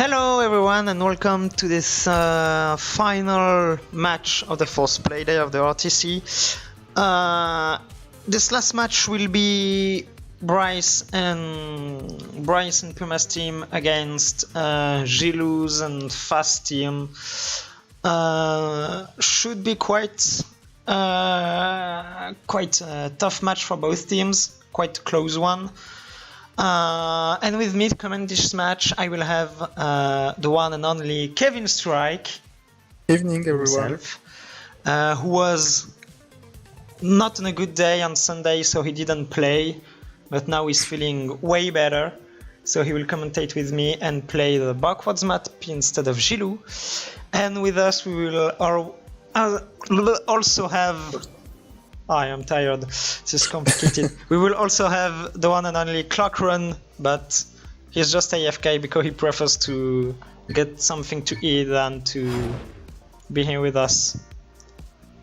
Hello everyone and welcome to this final match of the first Playday of the RTC. This last match will be Brice and Puma's team against Gillou's and Fast team. Should be quite a tough match for both teams, quite a close one. And with me to comment this match, I will have the one and only Kevinstrike. Evening, everyone. Himself, who was not on a good day on Sunday, so he didn't play, but now he's feeling way better. So he will commentate with me and play the backwards map instead of Gillou. And with us, we will also have. I am tired, this is complicated. We will also have the one and only Klockren, but he's just AFK because he prefers to get something to eat than to be here with us.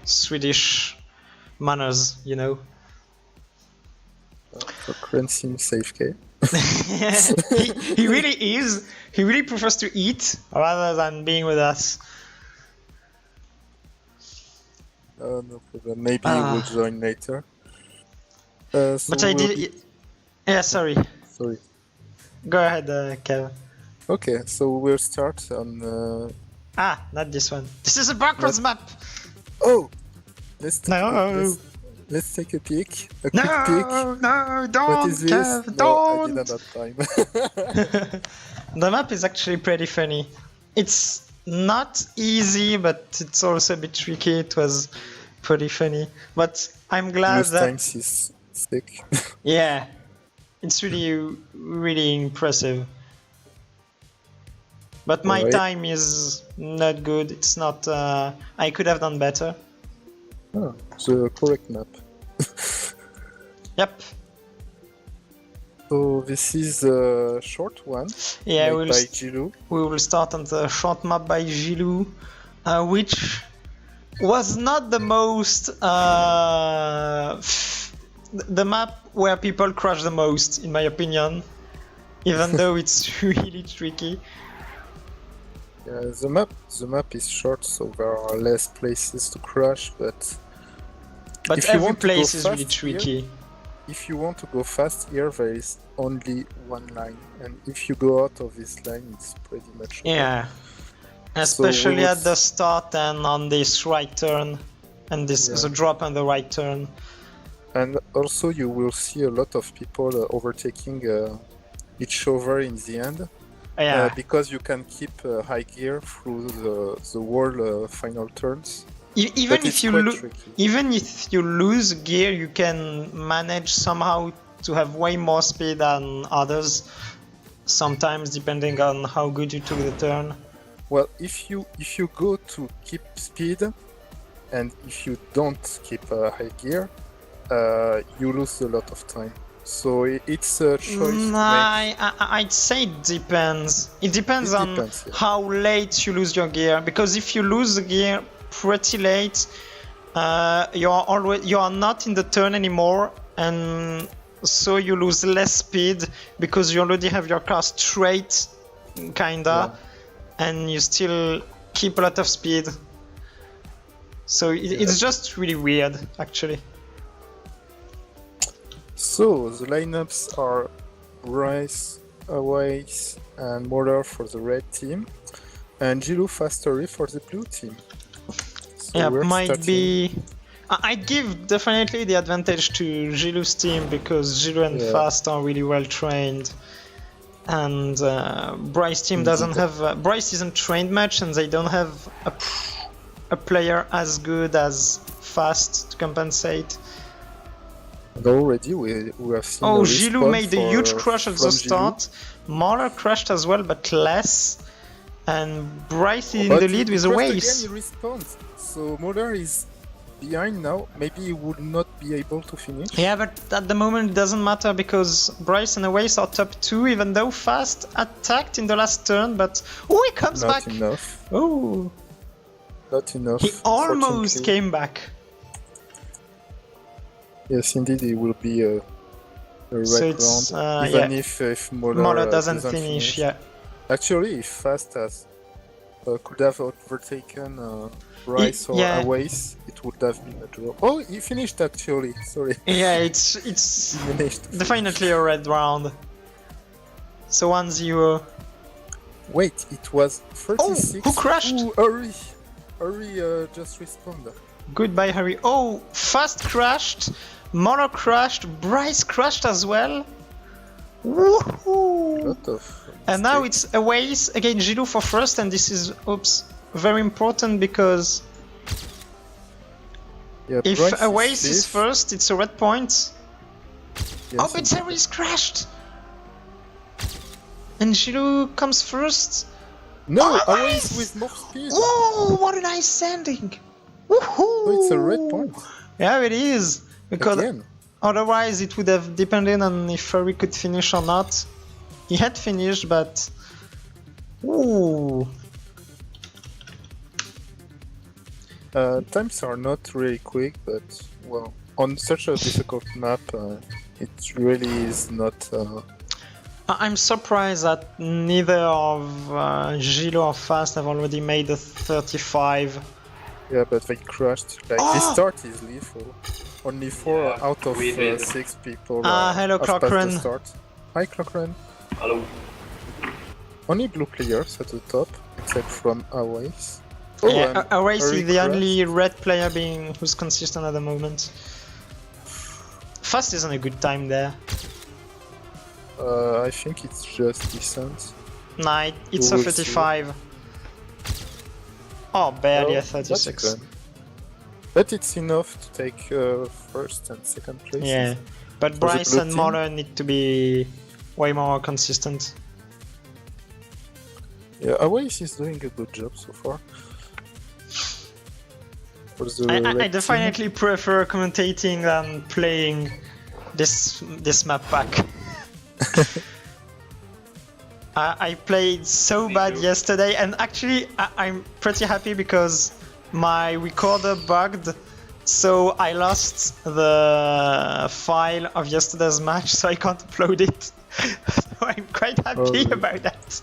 Swedish manners, you know. Klockren seems AFK. he really is. He really prefers to eat rather than being with us. No problem. Maybe he will join later. But I did. Yeah, sorry. Sorry. Go ahead, Kev. Okay, so we'll start on. Not this one. This is a backwards map. Oh, let's take a peek. A quick peek. No, don't. What is this? Kev, no, don't. I didn't have time. The map is actually pretty funny. It's not easy, but it's also a bit tricky. It was pretty funny, but I'm glad Most that times he's sick. yeah, it's really impressive. But my time is not good. It's not. I could have done better. Oh, the correct map. Yep. So this is a short one. Yeah, by Gillou. We will start on the short map by Gillou, which was not the most the map where people crash the most, in my opinion, even though it's really tricky. Yeah, the map is short, so there are less places to crash, but if every place is really tricky. Here, if you want to go fast here, there is only one line, and if you go out of this line, it's pretty much over. Yeah, especially at the start and on this right turn, and this is a drop on the right turn. And also you will see a lot of people overtaking each other in the end, because you can keep high gear through the whole final turns. Even if you lose gear, you can manage somehow to have way more speed than others. Sometimes, depending on how good you took the turn. Well, if you go to keep speed, and if you don't keep high gear, you lose a lot of time. So it's a choice. I'd say it depends. It depends on how late you lose your gear. Because if you lose the gear pretty late, you are not in the turn anymore, and so you lose less speed because you already have your car straight, kinda, and you still keep a lot of speed. So it's just really weird, actually. So the lineups are Brice, Awaiis, and Moller for the red team, and Gillou Hurri for the blue team. So yeah, might be. I'd give definitely the advantage to Gillou's team because Gillou and Fast are really well trained, and Brice team doesn't have. Brice isn't trained much, and they don't have a player as good as Fast to compensate. And already we have seen. Oh, Gillou made a huge crash at the start. Moller crashed as well, but less. And Brice is in the lead with Awaiis. Again, he respawns. So Moller is behind now. Maybe he would not be able to finish. Yeah, but at the moment it doesn't matter because Brice and Awaiis are top 2, even though Fast attacked in the last turn. But he comes back. Not enough. Oh, not enough. He almost came back. Yes, indeed, it will be a red round, even if Moller doesn't finish. Yeah. Actually, if Fast has could have overtaken Brice or Awaiis, it would have been a draw. Oh, he finished actually. Sorry. Yeah, it's definitely a red round. So 1-0. Wait, it was 36. Oh, who crashed? Ooh, Hurri just respawned. Goodbye, Hurri. Oh, Fast crashed. Moller crashed. Brice crashed as well. Woohoo! And now it's Awaiis against Gillou for first, and this is very important because if Awaiis is first, it's a red point. Yes, oh, it's Hurri's crashed! And Gillou comes first. No, Awaiis with more speed. Oh, what a nice landing! Woohoo! So it's a red point. Yeah, it is. Because otherwise it would have depended on if Hurri could finish or not. He had finished, but... Ooh. Times are not really quick, but, well, on such a difficult map, it really is not... I'm surprised that neither of Gillou or Fast have already made a 35. Yeah, but they crashed. Like, the start is lethal. Only 4 out of 6 people hello, Klockren. The start. Hi, Klockren. Hello. Only blue players at the top, except from Awaiis. Oh, yeah, Awaiis is the only red player who's consistent at the moment. Fast isn't a good time there. I think it's just decent. Nah, it's a 35. Oh, barely a 36. But it's enough to take first and second place. Yeah, but Brice and Moller need to be way more consistent. Yeah, Awaiis is doing a good job so far. I definitely prefer commentating than playing this map pack. I played so bad yesterday, and actually I'm pretty happy because my recorder bugged, so I lost the file of yesterday's match, so I can't upload it. So I'm quite happy about that.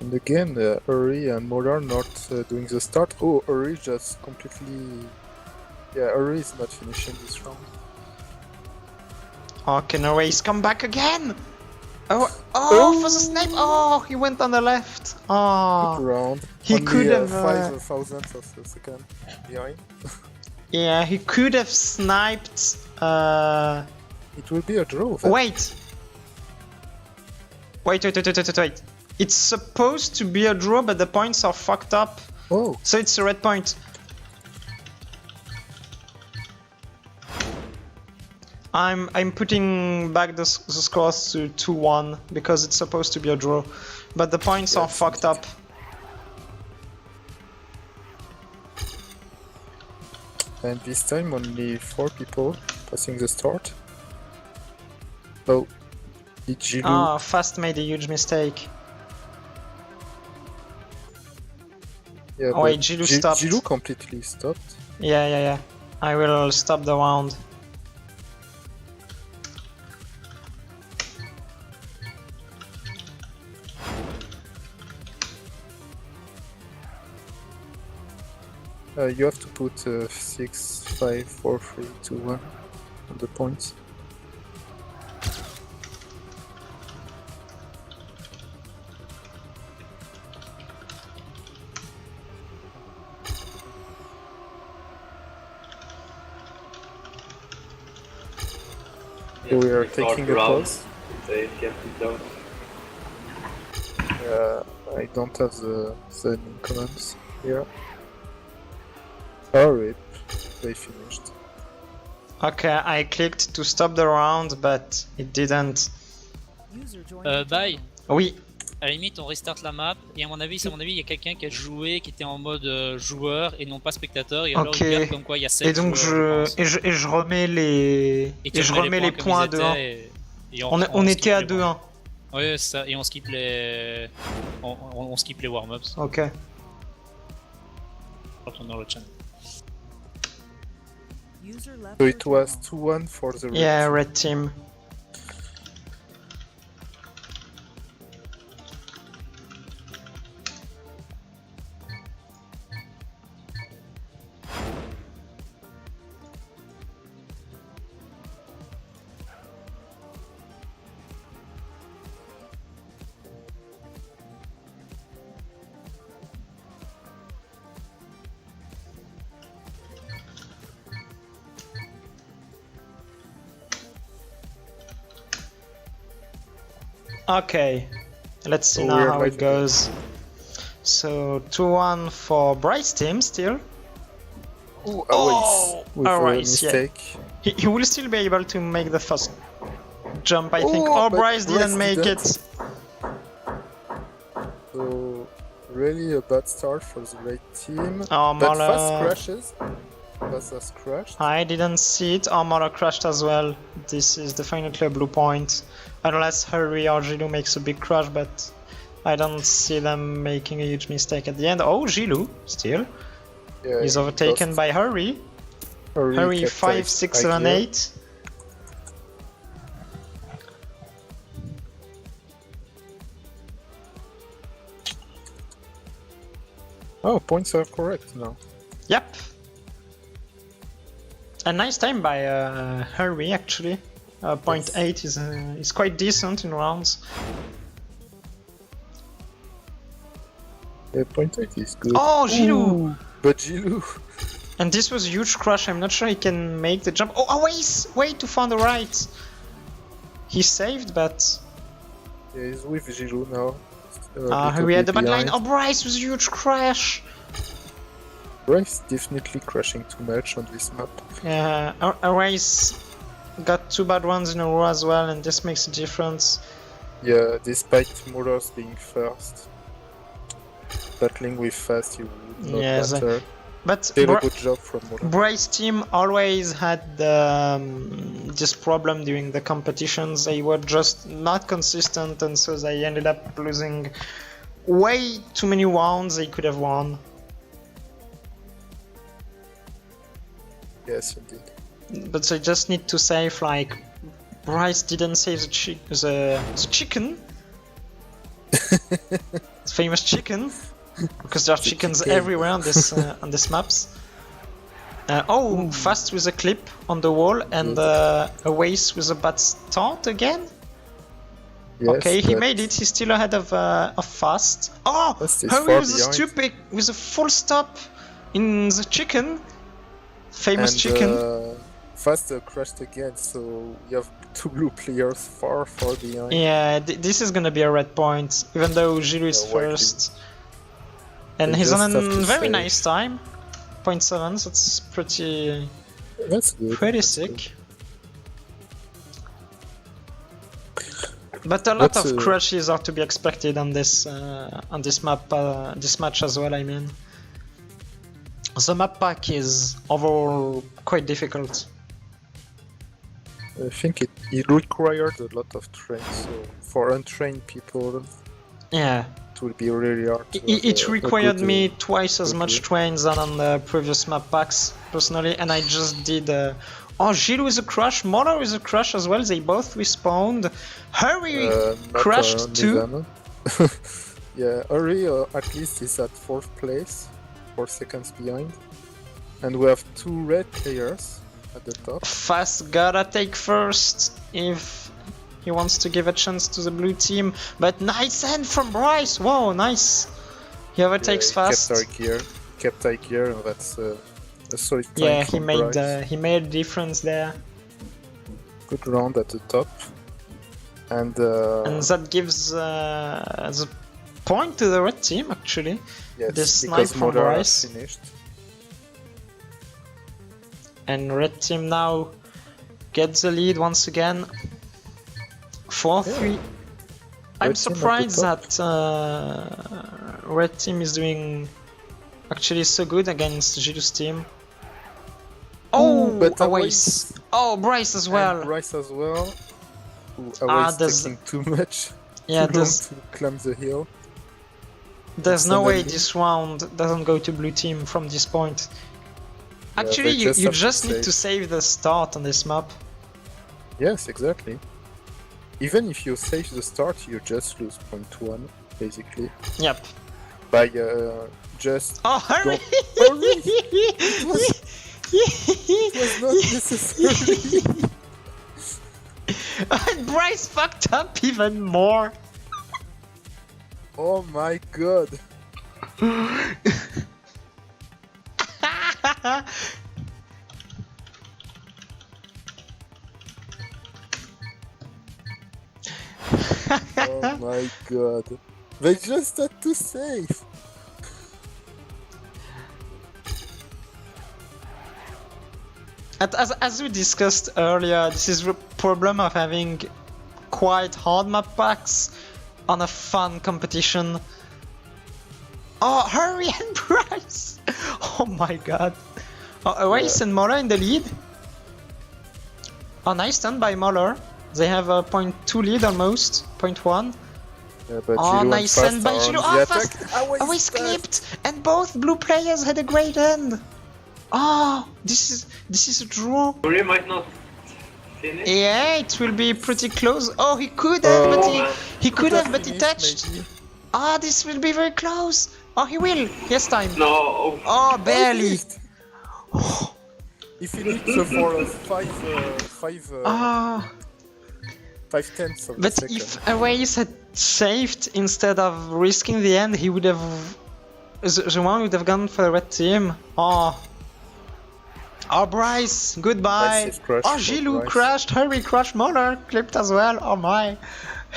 And again, Hurri and Moller not doing the start. Oh, Hurri just completely... Yeah, Hurri is not finishing this round. Oh, can Awaiis come back again? Oh, for the snipe! Oh, he went on the left. Oh, good round. He only, could have 5 thousandths of a second behind. Yeah, he could have sniped. It will be a draw. Wait. It's supposed to be a draw, but the points are fucked up. Oh. So it's a red point. I'm putting back the scores to 2-1 because it's supposed to be a draw, but the points are fucked up. And this time only 4 people passing the start. Oh, did Gillou? Ah, Fast made a huge mistake. Yeah, oh wait, Gillou stopped. Gillou completely stopped. Yeah. I will stop the round. You have to put 6, 5, 4, 3, 2, 1 on the points. Yeah, we are taking a pause. They kept it down. I don't have the columns here. Oh, rip. They finished. Okay, I clicked to stop the round, but it didn't. Bye. Oui. À la limite, on restart la map, et à mon avis, il y a quelqu'un qui a joué, qui était en mode joueur et non pas spectateur, et alors il regarde comme quoi il y a 7 et donc joueurs, je remets les les points à 2-1. On était à 2-1. Ouais, c'est ça, et on skip les on skip les warm-ups. Ok. Retourne dans le channel. So it was 2-1 for the red yeah, team. red team. Okay, let's see now how it goes. So 2-1 for Brice team still. Ooh, Awaiis with a mistake. Yeah. He will still be able to make the first jump, I think. Oh, Brice didn't make it. So really a bad start for the red team. Oh, but Moller. fast crashes. Fast has crashed. I didn't see it. Oh, Moller crashed as well. This is definitely a blue point. Unless Hurri or Gillou makes a big crash, but I don't see them making a huge mistake at the end. Oh, Gillou still. Yeah, He's overtaken by Hurri. Hurri5678. Oh, points are correct now. Yep. A nice time by Hurri actually. 0.8 is quite decent in rounds. Yeah, 0.8 is good. Oh, Gillou! But Gillou. And this was a huge crash. I'm not sure he can make the jump. Oh, Awaiis! Way too far on the right. He saved, but Yeah, he's with Gillou now. Hurri had the back line. Oh, Brice was a huge crash. Brice definitely crashing too much on this map. Yeah, Awaiis got 2 bad ones in a row as well, and this makes a difference. Yeah, despite Moller's being first, battling with fast, he would not matter. But still a good job from Moller. Brice team always had this problem during the competitions. They were just not consistent, and so they ended up losing way too many rounds they could have won. Yes, indeed. But they just need to save, like, Brice didn't save the chicken. The famous chicken. Because there are chickens everywhere on this on these maps. Fast with a clip on the wall, and Awaiis with a bad start again. Yes, okay, he made it. He's still ahead of Fast. Oh, Hurri with a full stop in the chicken. Famous chicken. Fast crashed again, so you have 2 blue players far behind. Yeah, this is gonna be a red point, even though Gillou is first. And he's on a very nice time. 0.7, so that's pretty... That's good. Pretty sick. But a lot of crashes are to be expected on this map, this match as well, I mean. The map pack is overall quite difficult. I think it required a lot of training, so for untrained people, yeah, it will be really hard. It required me twice as much trains than on the previous map packs, personally, and I just did... Oh, Gillou is a crash, Moller is a crash as well, they both respawned. Hurri crashed too. Yeah, Hurri at least is at 4th place, 4 seconds behind. And we have 2 red players at the top. Fast gotta take first if he wants to give a chance to the blue team. But nice end from Brice! Whoa, nice! He overtakes Fast. Kept high gear, and that's a solid time. Yeah, he made a difference there. Good round at the top. And that gives the point to the red team, actually. Yes, this snipe from Brice. Finished. And red team now gets the lead once again. 4-3. I'm surprised that red team is doing actually so good against Gillou's team. Oh, but Awaiis. Oh, Brice as well. And Brice as well. Awaiis taking too much. Yeah, too long to climb the hill. There's no way this round doesn't go to blue team from this point. Actually, you just need to save the start on this map. Yes, exactly. Even if you save the start, you just lose 0.1, basically. Yep. By just... Oh, Hurri! It was not necessary. And Brice fucked up even more. Oh my god. Oh my god. They just had to save. As we discussed earlier, this is the problem of having quite hard map packs on a fun competition. Oh, Hurri and Brice! Oh my god. Oh, Awaiis and Moller in the lead. Oh, nice turn by Moller. They have a 0.2 lead almost, 0.1. Yeah, but oh, Gillou nice turn by Gillou. Oh, fast! Awaiis clipped! And both blue players had a great end. Oh, this is a draw. Hurri might not finish. Yeah, it will be pretty close. Oh, he could have, but he could have, but he touched. Ah, this will be very close. Oh, he will. Yes, time. No. Oh, barely. If he needs for 5/10 of but the second. if Awaiis had saved instead of risking the end, he would have. The one would have gone for the red team. Oh. Oh, Brice, goodbye. Oh, Gillou crashed, Hurri crashed, Moller clipped as well. Oh my.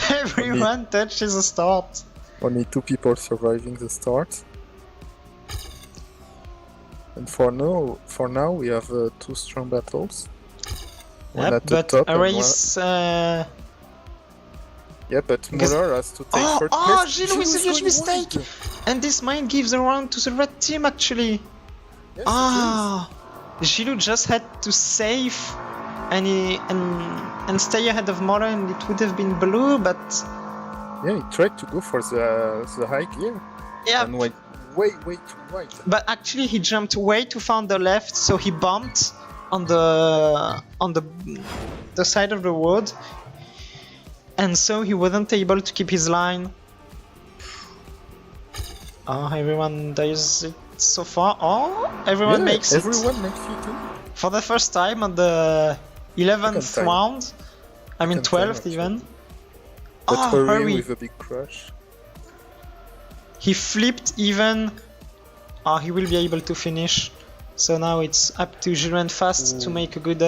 Everyone touches the start. Only 2 people surviving the start. And for now we have 2 strong battles. One at the top Awaiis, yeah, but Moller has to take third place. Oh, Gillou is a huge mistake! And this mine gives a round to the red team actually. Yes, Gillou just had to save and stay ahead of Moller, and it would have been blue, but yeah, he tried to go for the high gear. Yeah. And went way too wide. But actually he jumped way too far on the left, so he bumped on the side of the road, and so he wasn't able to keep his line. Oh, everyone does it so far. Oh, everyone makes it. Everyone makes it too. For the first time on the 11th round. I mean 12th even. But Hurri with a big crash. He flipped even. Oh, he will be able to finish. So now it's up to Gillou and Fast to make a good...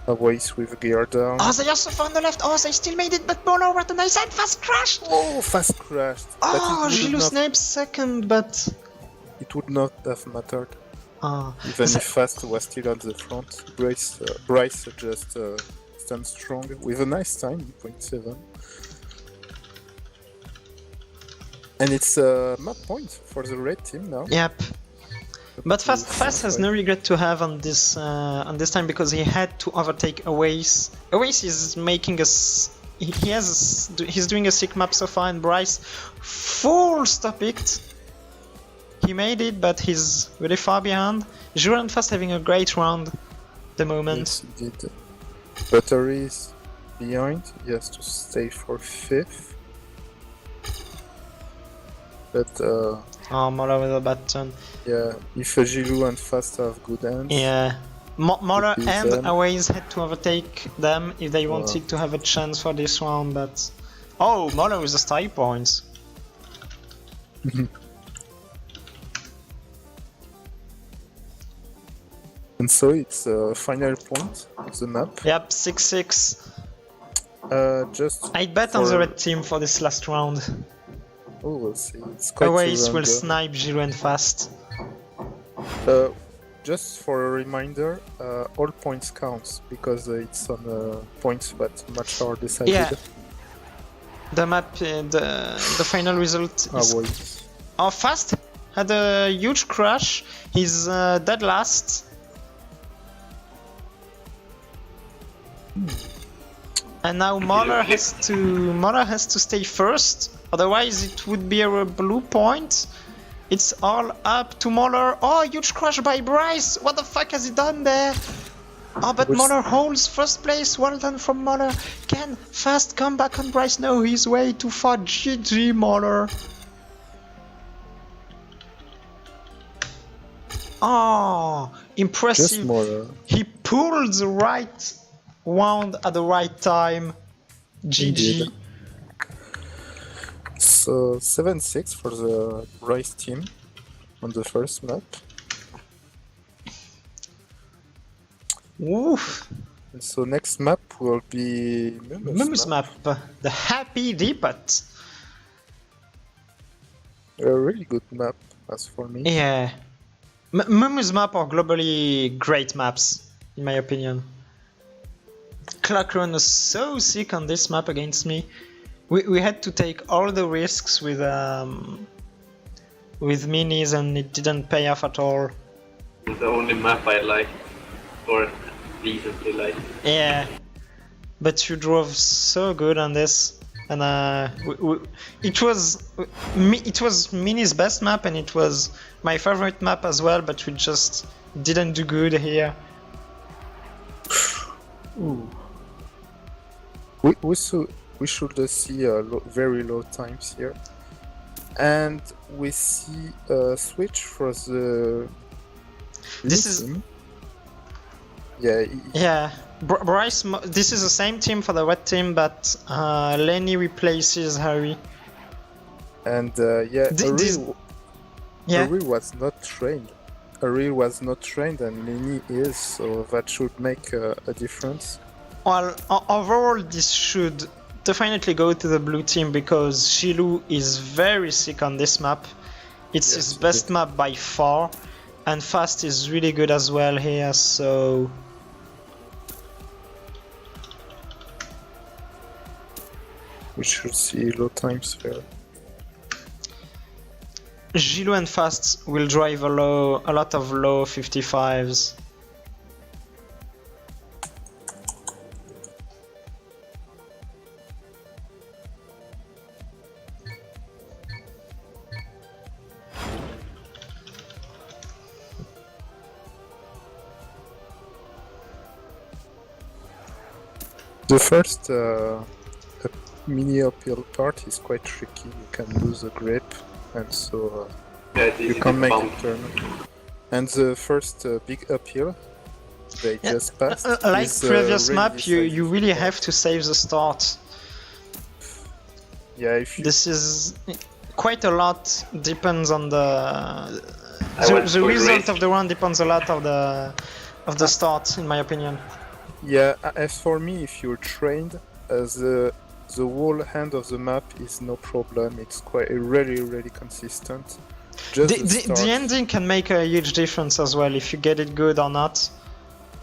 Awaiis with gear down. Oh, they are so far on the left. Oh, they still made it, but Moller were the nice side. Fast crashed. Oh, Fast crashed. Oh, Gillou sniped second, but... It would not have mattered. Oh. Even if Fast was still at the front. Brice just stands strong with a nice time, 0.7. And it's a map point for the red team now. Yep. But Fast has no regret to have on this time, because he had to overtake Awaiis. Awaiis is making us. He's doing a sick map so far, and Brice full stop it. He made it, but he's really far behind. Gillou and Fast having a great round. The moment. Yes, he did. Batteries behind. He has to stay for 5th. But oh, Moller with a bad turn. Yeah, if Gillou and Fast have good ends. Yeah. Moller and Awaiis had to overtake them if they wanted to have a chance for this round, but... Oh, Moller with the style points. And so it's final point of the map. Yep, 6-6. Just I'd bet on the red team for this last round. Oh, we'll see. It's quite Awaiis will snipe Gillou and Fast. Just for a reminder, all points counts because it's on points that match are decided. Yeah. The map, the final result is... Oh, Fast had a huge crash. He's dead last. And now Moller has to stay first. Otherwise, it would be a blue point. It's all up to Moller. Oh, huge crash by Brice. What the fuck has he done there? Oh, but Moller holds first place. Well done from Moller. Can Fast come back on Brice? No, he's way too far. GG, Moller. Oh, impressive. He pulled the right round at the right time. GG. Indeed. So 7-6 for the Brice team on the first map. Oof. And so next map will be Mumu's map, the Happy Depot. A really good map, as for me. Yeah. Mumu's map are globally great maps, in my opinion. Klockren was so sick on this map against me. We had to take all the risks with minis and it didn't pay off at all. It's the only map I like, or decently like. Yeah, but you drove so good on this, and it was Mini's best map, and it was my favorite map as well. But we just didn't do good here. Ooh. We should see very low times here, and we see a switch for the. This is. Team. Yeah. Yeah. Brice. This is the same team for the wet team, but Lenny replaces Hurri. And Hurri was not trained. Hurri was not trained, and Lenny is, so that should make a difference. Well, overall, this should definitely go to the blue team because Gillou is very sick on this map. It's his best map by far, and Fast is really good as well here, so... We should see low times there. Gillou and Fast will drive a lot of low 55s. The first mini uphill part is quite tricky. You can lose a grip, and so you can't make a turn. And the first big uphill they just passed. Like previous really map, you really have to save the start. Yeah, if you... This is quite a lot. Depends on the result of the run. Depends a lot of the start, in my opinion. Yeah, as for me, if you're trained, the whole hand of the map is no problem. It's quite really consistent. Just the ending can make a huge difference as well if you get it good or not.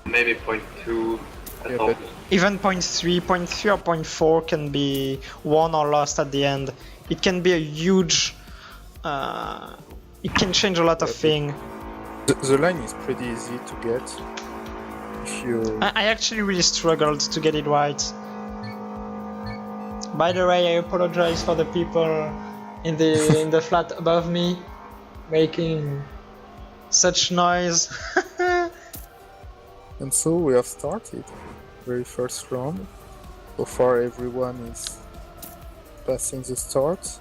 Maybe 0.2 at all. Even 0.3 or 0.4 can be won or lost at the end. It can be a huge... it can change a lot of things. The line is pretty easy to get. If you... I actually really struggled to get it right. By the way, I apologize for the people in the flat above me making such noise. And so we have started. Very first round. So far everyone is passing the start.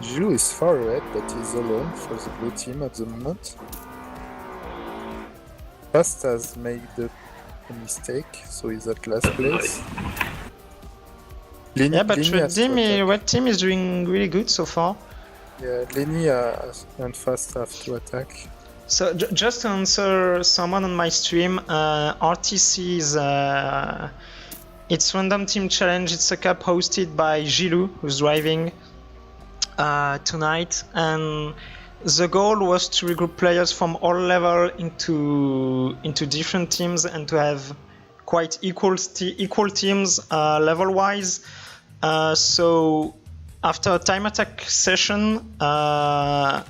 Gillou is far ahead, but he's alone for the blue team at the moment. Fast has made a mistake, so he's at last place. Yeah, but red team is doing really good so far. Yeah, Lenny and Fast have to attack. So just to answer someone on my stream, RTC is it's random team challenge. It's a cup hosted by Gillou, who's driving tonight, and the goal was to regroup players from all levels into different teams and to have quite equal teams level-wise. So after a time attack session, the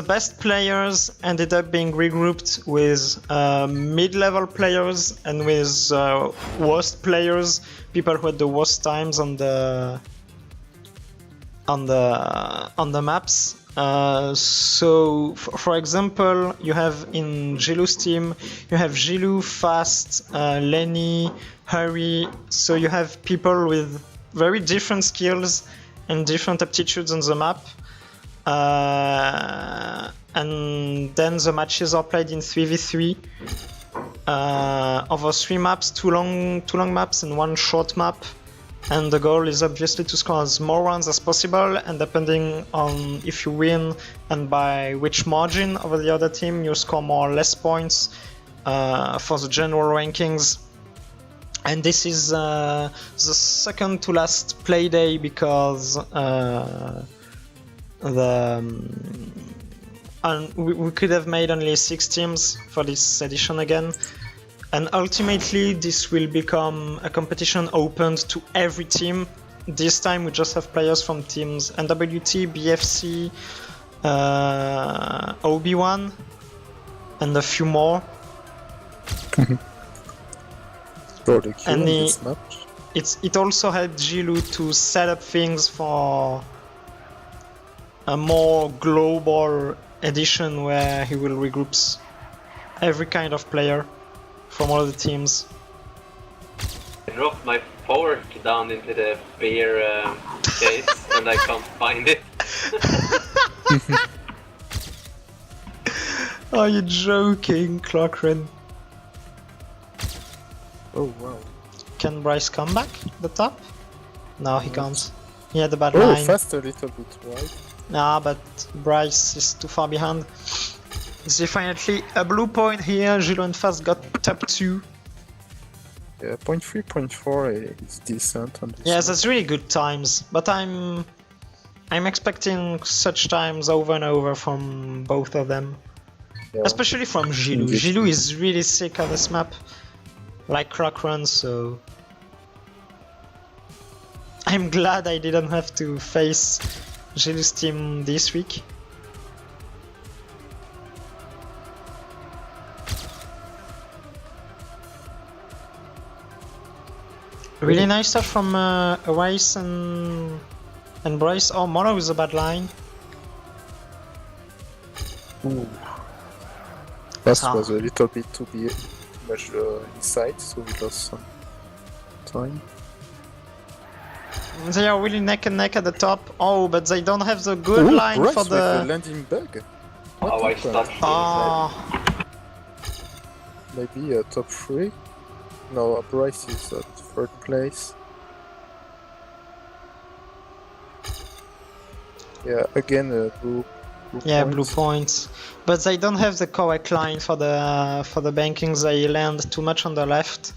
best players ended up being regrouped with mid-level players and with worst players, people who had the worst times on the maps. So, for example, you have in Gillou's team, you have Gillou, Fast, Lenny, Hurri. So you have people with very different skills and different aptitudes on the map. And then the matches are played in 3v3 over 3 maps, two long maps and one short map. and the goal is obviously to score as more runs as possible, and depending on if you win and by which margin over the other team, you score more or less points for the general rankings. And this is the second to last Playday because we could have made only 6 teams for this edition again. And ultimately, this will become a competition opened to every team. This time, we just have players from teams NWT, BFC, OB1, and a few more. And it also helped Gillou to set up things for a more global edition where he will regroup every kind of player from all the teams. I dropped my fork down into the beer case and I can't find it. Are you joking, Klockren? Oh wow. Can Brice come back the top? No, he can't. He had a bad line. Oh, fast a little bit wide. Nah, but Brice is too far behind. It's definitely a blue point here. Gillou and Fast got top 2. Yeah, 0.3, 0.4 is decent on this. Yeah, that's really good times. But I'm expecting such times over and over from both of them. Yeah. Especially from Gillou. Gillou is really sick on this map. Like Klockren, so I'm glad I didn't have to face Gillou's team this week. Really nice stuff from Awaiis and Brice. Oh, Moller with a bad line. Ooh. That was a little bit too much inside, so we lost some time. They are really neck and neck at the top. Oh, but they don't have the good line Brice for the... with the landing bug. Awaiis touched Maybe a top 3. No, Brice is at 3rd place. Yeah, again blue points. Blue points. But they don't have the correct line for the bankings. They land too much on the left.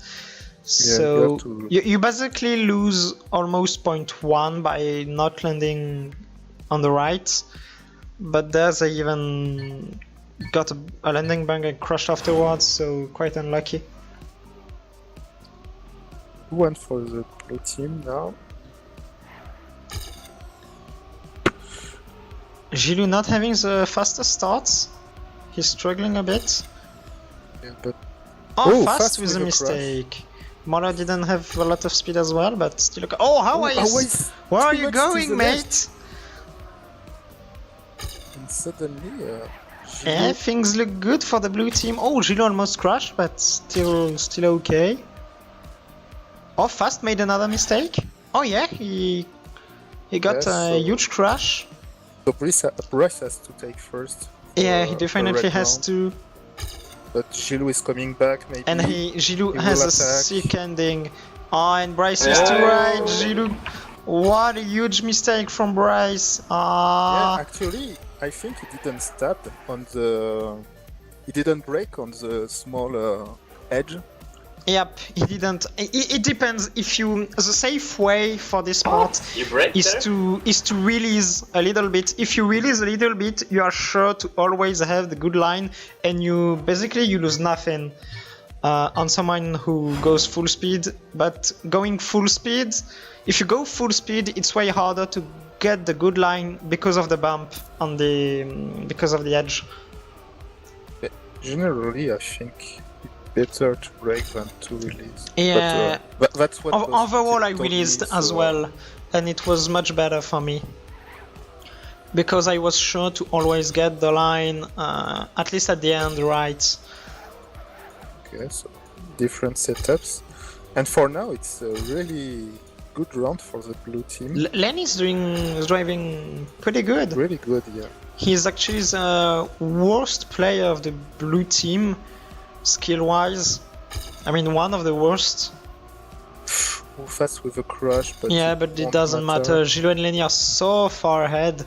So you basically lose almost 0.1 by not landing on the right. But there they even got a landing bug and crushed afterwards, so quite unlucky. Who went for the blue team now? Gillou not having the fastest starts. He's struggling a bit. Yeah, but Fast with a mistake. Moller didn't have a lot of speed as well, but still okay. Oh, Awaiis! Where are you going, mate? And suddenly, yeah, things look good for the blue team. Oh, Gillou almost crashed, but still okay. Oh, Fast made another mistake. Oh yeah, he got a huge crash. So Brice has to take first. Yeah, he definitely has to. But Gillou is coming back, maybe. And Gillou has a sick ending. Oh, and Brice is too right. Gillou, what a huge mistake from Brice. Yeah, actually, I think he didn't stab on the. He didn't break on the small edge. Yep, he didn't. It depends. If you, the safe way for this part is to release a little bit. If you release a little bit, you are sure to always have the good line, and you lose nothing on someone who goes full speed. But going full speed, if you go full speed, it's way harder to get the good line because of the bump on because of the edge. Generally, I think. Better to break than to release. Yeah, but that's what overall I released as well, and it was much better for me because I was sure to always get the line at least at the end right. Okay, so different setups, and for now it's a really good round for the blue team. Lenny is driving pretty good. Really good, yeah. He's actually the worst player of the blue team. Skill-wise, I mean, one of the worst. move fast with a crush, but yeah, but it doesn't matter. Gillou and Lenny are so far ahead.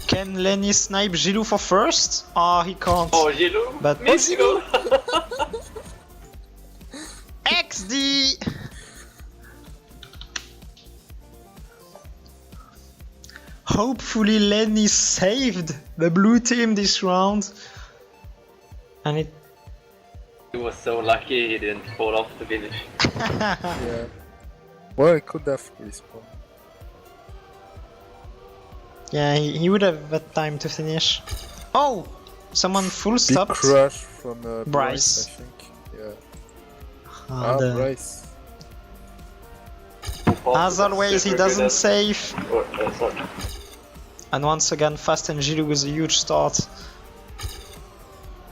Can Lenny snipe Gillou for first? Oh, he can't. Oh, Gillou! But Mystical! XD! Hopefully Lenny saved the blue team this round. And it... He was so lucky he didn't fall off the finish. Yeah. Well, he could have respawned. Yeah, he would have had time to finish. Oh! Someone full stopped. Big crush from Brice. I think. Yeah. The... Brice. As always, he doesn't save. Sorry. And once again, Fast and Gillou with a huge start.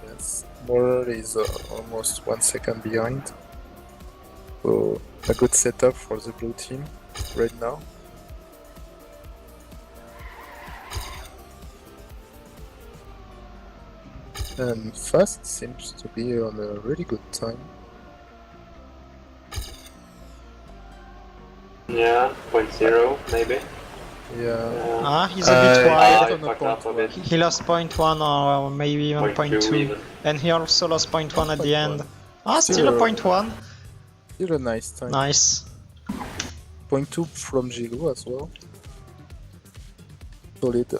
Yes, Moller is almost 1 second behind. So, a good setup for the blue team right now. And Fast seems to be on a really good time. Yeah, 0.0 maybe. Yeah. He's a bit wide. I fucked up a bit. He lost 0.1 or maybe even 0.2. even. And he also lost 0.1 at the end. Still Still a 0.1. Still a nice time. Nice. 0.2 from Gillou as well. Solid.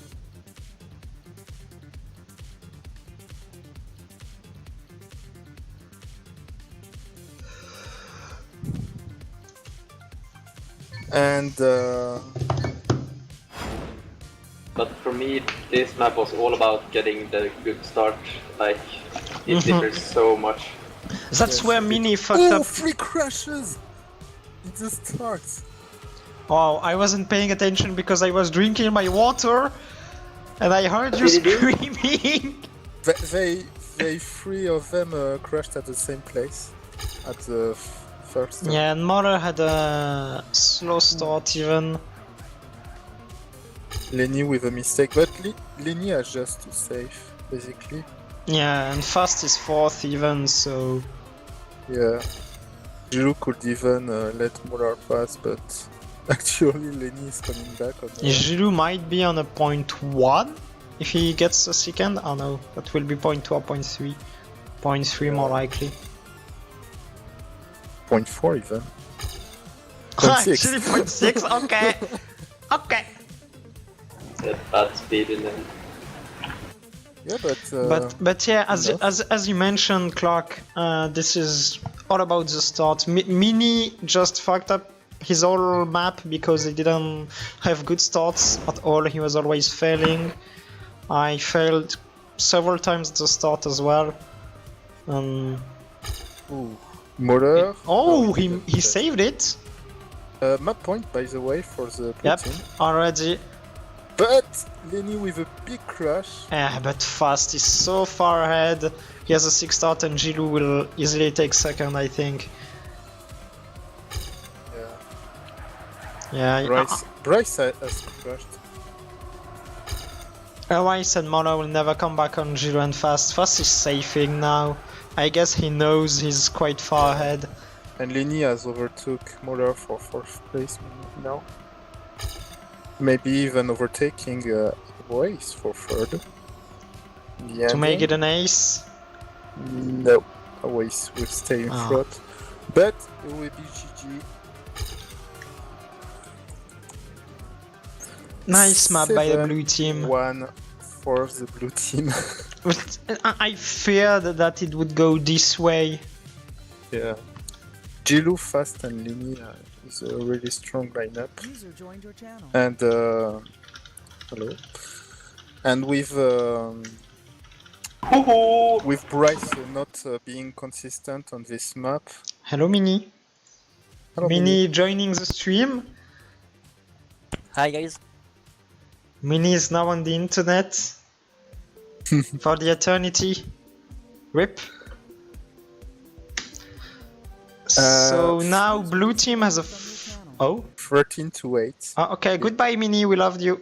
And But for me, this map was all about getting the good start. Like, it differs so much. That's where Mini fucked up. 3 crashes! It just starts. Oh, I wasn't paying attention because I was drinking my water and I heard you screaming. They 3 of them crashed at the same place. At the first. Yeah, and Moller had a slow start even. Lenny with a mistake, but Lenny has just to save, basically. Yeah, and Fast is 4th even, so... Yeah. Gillou could even let Moller pass, but actually Lenny is coming back on Gillou might be on a 0.1 if he gets a second. Oh no, that will be 0.2 or 0.3. 0.3 more likely. 0.4 even. Actually 0.6, okay. Okay. Bad speed in them. Yeah, but yeah, as you mentioned, Clark, this is all about the start. Mini just fucked up his whole map because he didn't have good starts at all. He was always failing. I failed several times at the start as well. Moller. Oh, he saved it. Map point, by the way, for the blue team. Already. But Lenny with a big crash. Yeah, but Fast is so far ahead. He has a 6 start and Gillou will easily take second, I think. Yeah. Brice has crashed. Awaiis and Moller will never come back on Gillou and Fast. Fast is safing now. I guess he knows he's quite far ahead. And Lenny has overtook Moller for 4th place now. Maybe even overtaking Awaiis for 3rd. To make it an ace? No, Awaiis will stay in front. But it will be GG. Nice map by the blue team. 1 for the blue team. I feared that it would go this way. Yeah. Gillou, Fast and Lenny is a really strong lineup. And hello. And with Brice not being consistent on this map. Hello Mini. Hello, Mini joining the stream. Hi guys. Mini is now on the internet for the eternity. RIP. So now blue team has a 13-8. Okay, goodbye Mini, we loved you.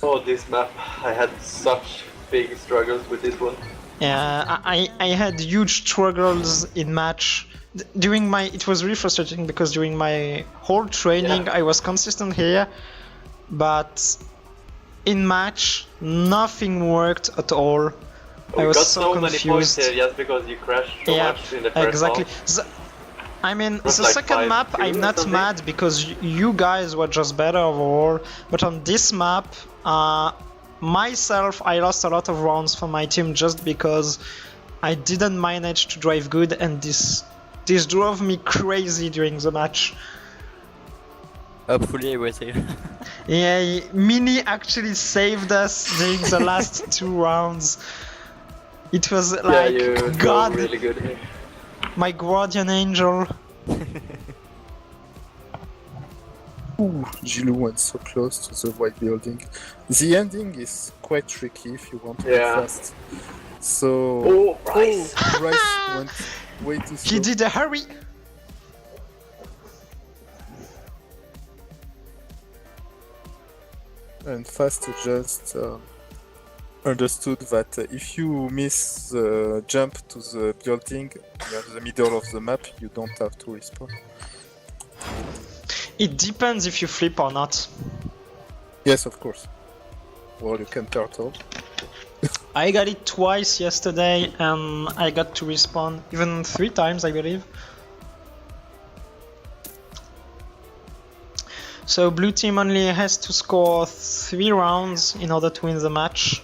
Oh, this map, I had such big struggles with this one. Yeah, I had huge struggles in match it was really frustrating because during my whole training I was consistent here, but in match nothing worked at all. I was so confused. Many points here just because you crashed so much in the first half. I mean, the second map I'm not mad because you guys were just better overall, but on this map, myself, I lost a lot of rounds for my team just because I didn't manage to drive good, and this drove me crazy during the match. Hopefully I was here. Yeah, Mini actually saved us during the last 2 rounds. It was like, God, really good here. My guardian angel. Ooh, Gillou went so close to the white building. The ending is quite tricky if you want to go fast. So... Brice! Brice went way too slow. He did a hurry! And Fast just understood that if you miss the jump to the building near the middle of the map, you don't have to respawn. It depends if you flip or not. Yes, of course. Well, you can turtle. I got it twice yesterday and I got to respawn, even 3 times I believe. So blue team only has to score 3 rounds in order to win the match.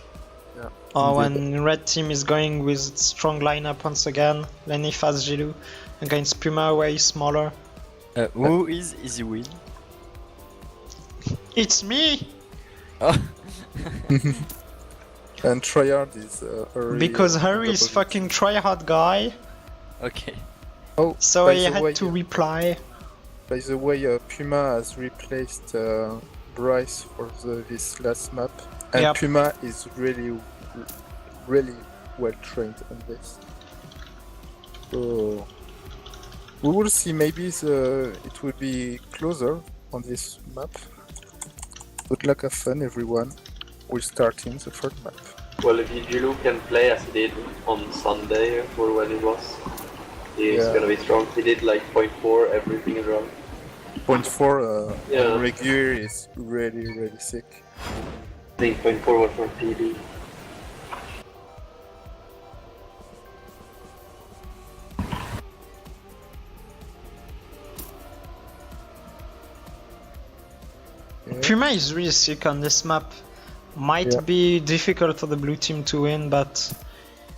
When red team is going with strong lineup once again, Lenny, Fast, Gillou against Puma, Awaiis, Moller. Who is easy win? It's me! Oh. And tryhard is Hurri. Because Hurri is fucking tryhard guy. Okay. Oh, so I had to reply. By the way, Puma has replaced Brice for this last map. And Puma is really well trained on this. So we will see, maybe it will be closer on this map. Good luck, have fun everyone. We're starting the third map. Well, if Gillou can play as he did on Sunday or when he was, he's gonna be strong. He did like 0.4 everything around. 0.4 on regular is really sick. I think 0.4 was from PB. Puma is really sick on this map. Might be difficult for the blue team to win, but...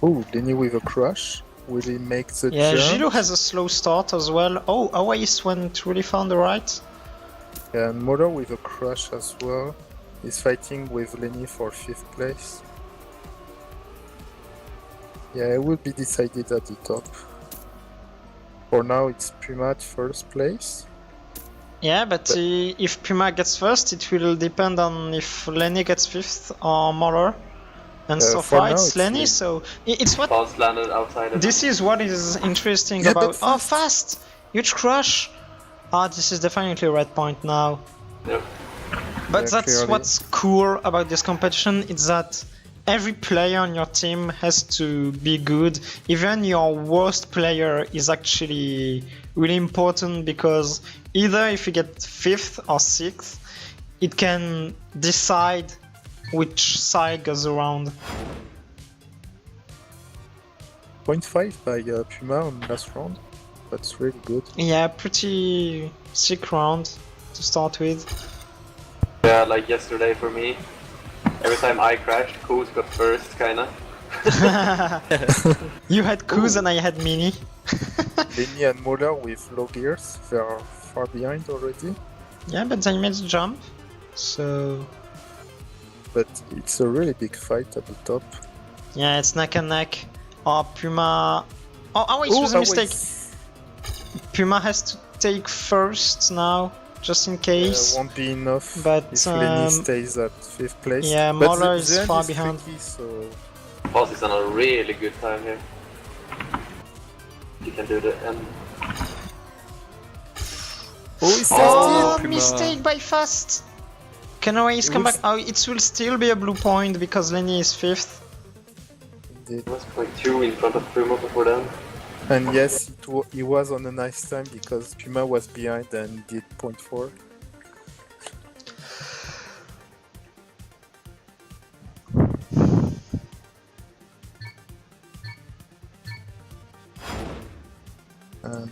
Oh, Lenny with a crash. Will he make the jump? Yeah, Gillou has a slow start as well. Oh, Awaiis went really far on the right. Yeah, and Moller with a crash as well. He's fighting with Lenny for 5th place. Yeah, it will be decided at the top. For now, it's Puma at 1st place. Yeah, but if Puma gets first, it will depend on if Lenny gets 5th or Moller. And so far it's Lenny, so it's what... landed outside. This is what is interesting about... Oh, Fast! Huge crush! This is definitely a red point now. Yep. But that's what's cool about this competition, is that every player on your team has to be good. Even your worst player is actually really important, because either if you get 5th or 6th, it can decide which side goes around. 0.5 by Puma on last round. That's really good. Yeah, pretty sick round to start with. Yeah, like yesterday for me. Every time I crashed, Kuz got first, kinda. You had Kuz and I had Mini. Lenny and Moller with low gears, they are far behind already. Yeah, but they made the jump, so... But it's a really big fight at the top. Yeah, it's neck and neck. Oh, Puma... Oh, Awaiis was a mistake! Puma has to take first now, just in case. Won't be enough but, if Lenny stays at 5th place. Yeah, Moller is far behind. Tricky, so... Boss is on a really good time here. You can do the end. Oh, mistake by Fast! Can Awaiis come back? Oh, it will still be a blue point because Lenny is 5th. It was 0.2 in front of Puma before then. And yes, he was on a nice time because Puma was behind and did 0.4. And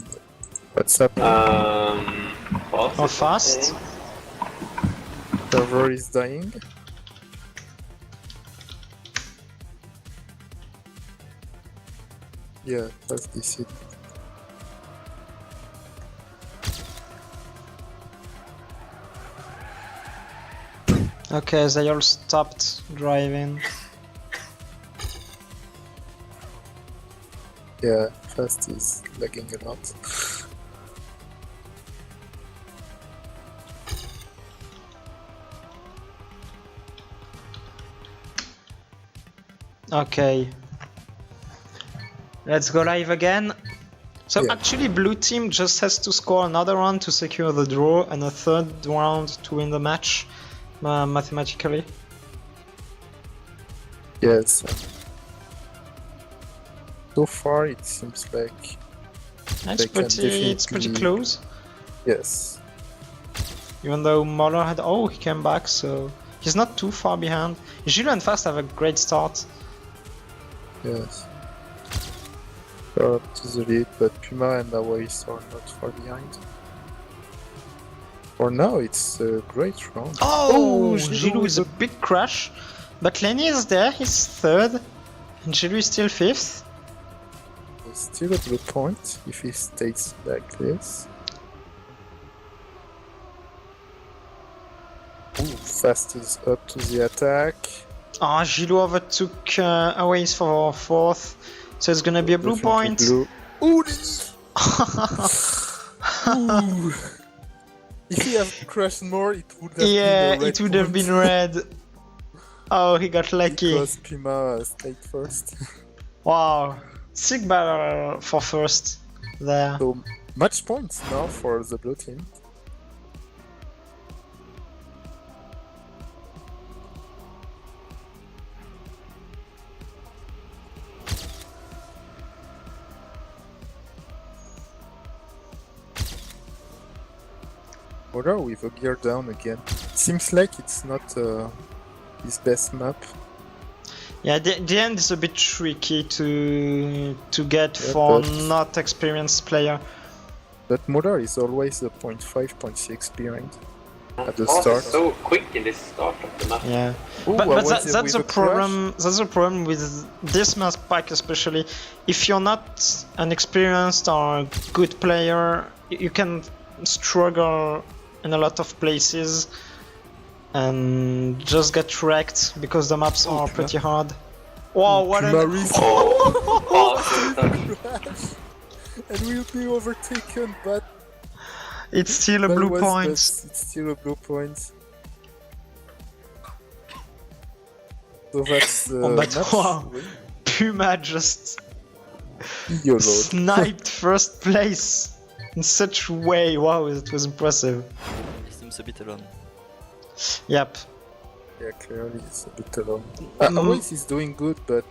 what's up? How fast? Server is dying. Yeah, that's this it. Okay, they all stopped driving. Yeah, fast is lagging a lot. Okay. Let's go live again. So Yeah. actually blue team just has to score another round to secure the draw and a third round to win the match, mathematically. Yes. So far it seems like they can It's pretty definitely- close. yes. Even though Moller had... Oh, he came back, so... He's not too far behind. Gillou and Fast have a great start. Yes. They're up to the lead, but Puma and Awaiis are not far behind. For now, it's a great round. Oh, Gillou Gillou with is a big crash. But Lenny is there, he's third. And Gillou is still fifth. Still a blue point if he stays like this. Ooh, Fast is up to the attack. Ah, Gillou overtook Awaiis for fourth. So it's gonna be a blue Definitely point. Blue. Ooh, Ooh. If he had crashed more, it would have Yeah, been a red it would have point. been red. Oh, he got lucky. Because Puma stayed first. Wow. Sick battle for first there. So, match points now for the blue team. Moller with a gear down again. Seems like it's not his best map. Yeah, the end is a bit tricky to get Yeah, for but- not experienced player. But Moller is always a 0.5, 0.6 behind at the Oh, start. it's so quick in this start of the map. Yeah. Ooh, But was that's it the with a problem. That's the problem with this map pack, especially. If you're not an experienced or good player, you can struggle in a lot of places and just get wrecked because the maps are pretty hard. Wow, what Puma a... risk Oh, so crash and will be overtaken, but It's still a that blue was point. best. It's still a blue point. So that's Oh, but match wow. win. Puma just YOLO. sniped first place in such a way. Wow, it was impressive. He seems a bit alone. Yep. Yeah, clearly it's a bit alone. Mm. Awaiis is doing good, but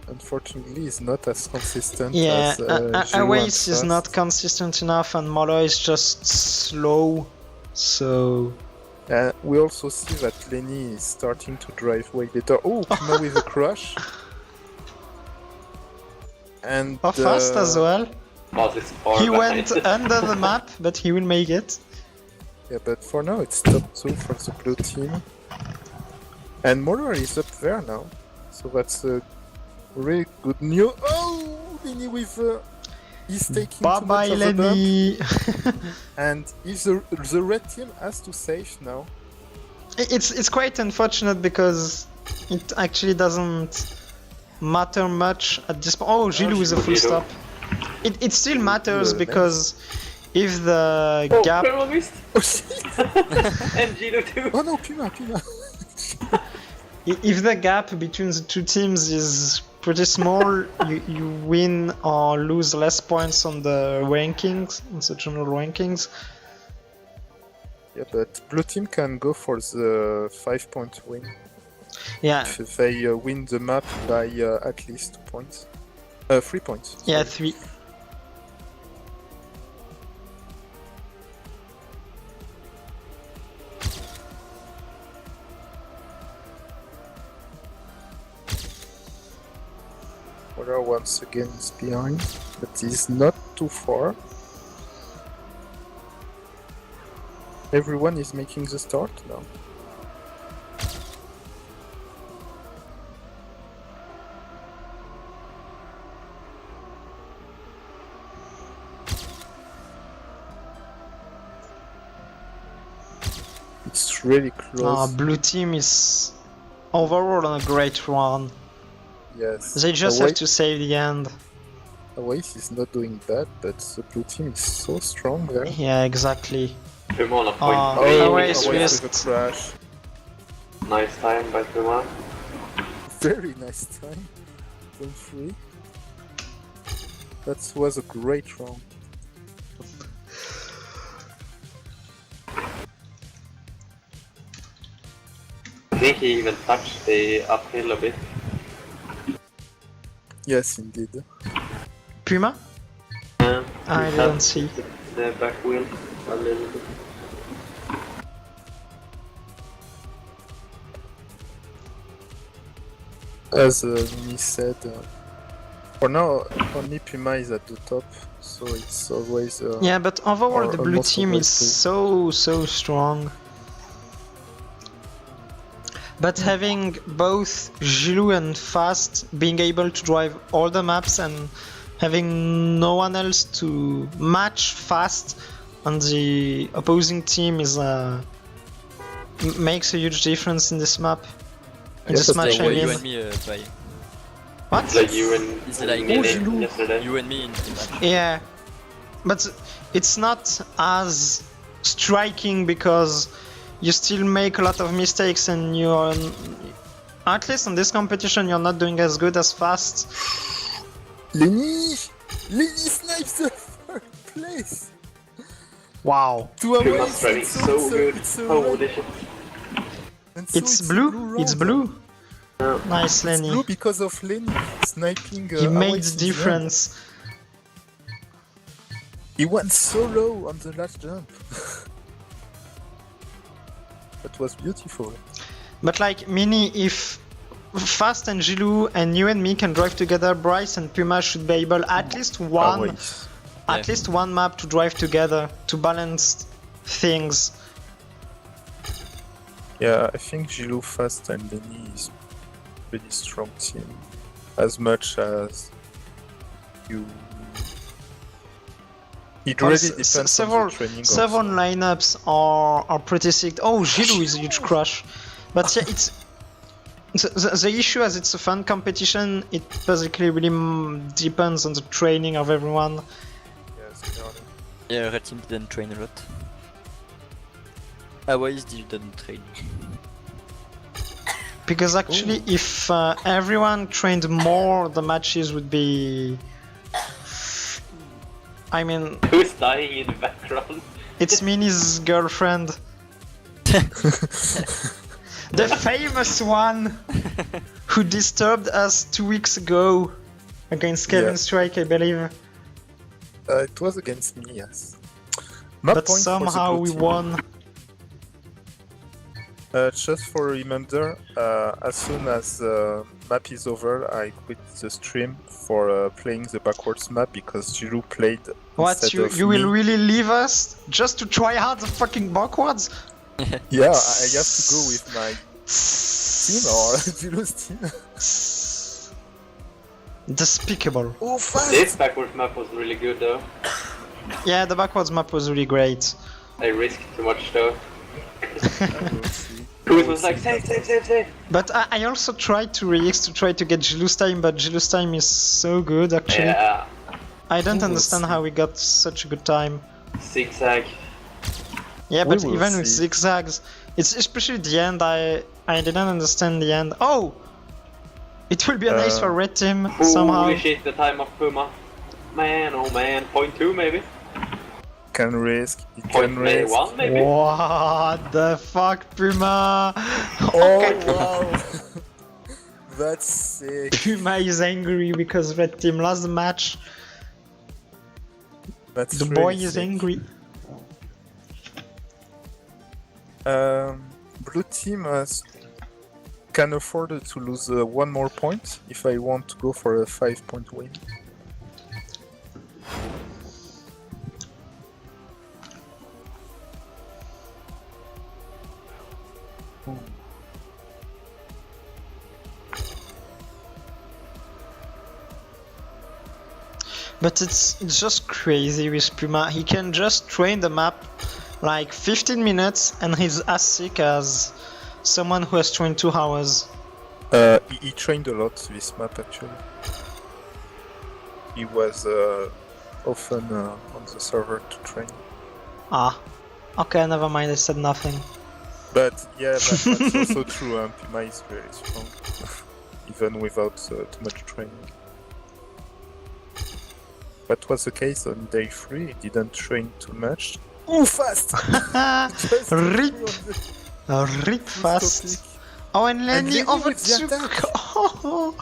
unfortunately he's not as consistent Yeah, as Gillou and Awaiis is Fast. not consistent enough and Moller is just slow, so... We also see that Lenny is starting to drive way better. Oh, Puma with a crash. And How fast as well. Oh, it's far He behind. went under the map, but he will make it. Yeah, but for now it's top 2 for the blue team. And Moller is up there now. So that's a really good news. Oh, Lenny with... he's taking Bye too bye, much of a bump. Lenny. And if the red team has to save now. It's quite unfortunate because it actually doesn't matter much at this point. Oh, Gillou with a full Gillou. stop. It still matters Yeah, because if the Oh, gap... Puma missed! Oh shit! And Gillou too! Oh no, Puma! If the gap between the two teams is pretty small, you win or lose less points on the rankings, on the general rankings. Yeah, but blue team can go for the 5-point win Yeah, if they win the map by at least 2 points. 3 points. Yeah, 3. Moller once again is behind, but he's not too far. Everyone is making the start now. It's really close. Blue team is overall on a great run. Yes. They just have to save the end. Awaiis is not doing bad, but the blue team is so strong there. Yeah, exactly. Puma on a point Oh, 3. Awaiis with missed. a crash. Nice time by Puma. Very nice time. 0.3. That was a great round. I think he even touched the uphill a bit. Yes, indeed. Puma? Yeah, I he didn't tapped see. the back wheel a little bit. As Lenny said, for now only Puma is at the top, so it's always. Yeah, but overall or the blue almost team is always so strong. But having both Gillou and Fast being able to drive all the maps and having no one else to match Fast on the opposing team is makes a huge difference in this map. In Yes, this but match, I you mean. and me play. What? It's like you and It's like Lenny yesterday. You and me in the match. Yeah, but it's not as striking because you still make a lot of mistakes and you're, at least in this competition, you're not doing as good as Fast. Lenny! Lenny snipes the third place! Wow. To Puma's driving so good. Holy shit. And so It's blue. It's blue. Nice, It's Lenny. blue because of Lenny sniping. He made Awaiis the in difference. end. He went so low on the last jump. That was beautiful. But like, Mini, if Fast and Gillou and you and me can drive together, Brice and Puma should be able at least Awaiis. at least one map to drive together to balance things. Yeah, I think Gillou, Fast and Lenny is pretty strong team. As much as you... It really depends on the training. Several lineups are pretty sick. Oh, Gillou is a huge crush. But yeah, it's... The issue as it's a fun competition, it basically really depends on the training of everyone. Yes, clearly. Yeah, Red Team didn't train a lot. Awaiis didn't train. Because actually, if everyone trained more, the matches would be... I mean... Who's dying in the background? It's Mini's girlfriend. The famous one who disturbed us 2 weeks ago against Kevinstrike, I believe. It was against me, yes. Map But point for the somehow blue we team. won. Just for a reminder, as soon as map is over, I quit the stream for playing the backwards map because Gillou played What, instead of you will me. really leave us just to try out the fucking backwards? Yeah, I have to go with my team or Gillou's team. Despicable. Oh, fast! This backwards map was really good though. Yeah, the backwards map was really great. I risked too much though. We'll see. Cruz was like, save! But I also tried to re-X to try to get Gillou's time, but Gillou's time is so good actually. Yeah, I don't We'll understand see. how we got such a good time. zigzag. Yeah, We but will even with see. zigzags, it's especially the end. I didn't understand the end. Oh, it will be a nice for red team somehow. Holy shit, the time of Puma. Man, oh man, 0.2 maybe? Can risk, it can risk. 0.1 maybe? What the fuck, Puma? Oh, wow! That's sick. Puma is angry because red team lost the match. That's the really boy is sick. angry. Blue team can afford to lose one more point if I want to go for a 5-point win. But it's just crazy with Puma. He can just train the map like 15 minutes and he's as sick as someone who has trained 2 hours. He trained a lot this map actually. He was often on the server to train. Ah, okay, never mind, I said nothing. But yeah, that's also true. Puma is very strong, even without too much training. That was the case on day 3. He didn't train too much. Ooh, fast! Rip! Rip fast. Oh, and Lenny overtook. Oh.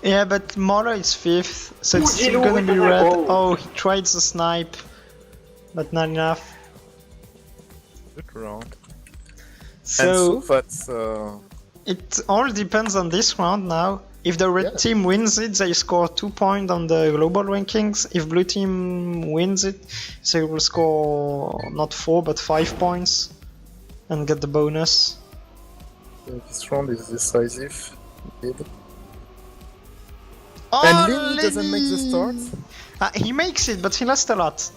Yeah, but Moller is 5th, so it's still gonna be red. Oh, he tried the snipe, but not enough. Good round. So that's. It all depends on this round now. If the red team wins it, they score 2 points on the global rankings. If blue team wins it, they will score not 4 but 5 points and get the bonus. This round is decisive. Indeed. Oh, and Lenny doesn't make the start. He makes it, but he lost a lot.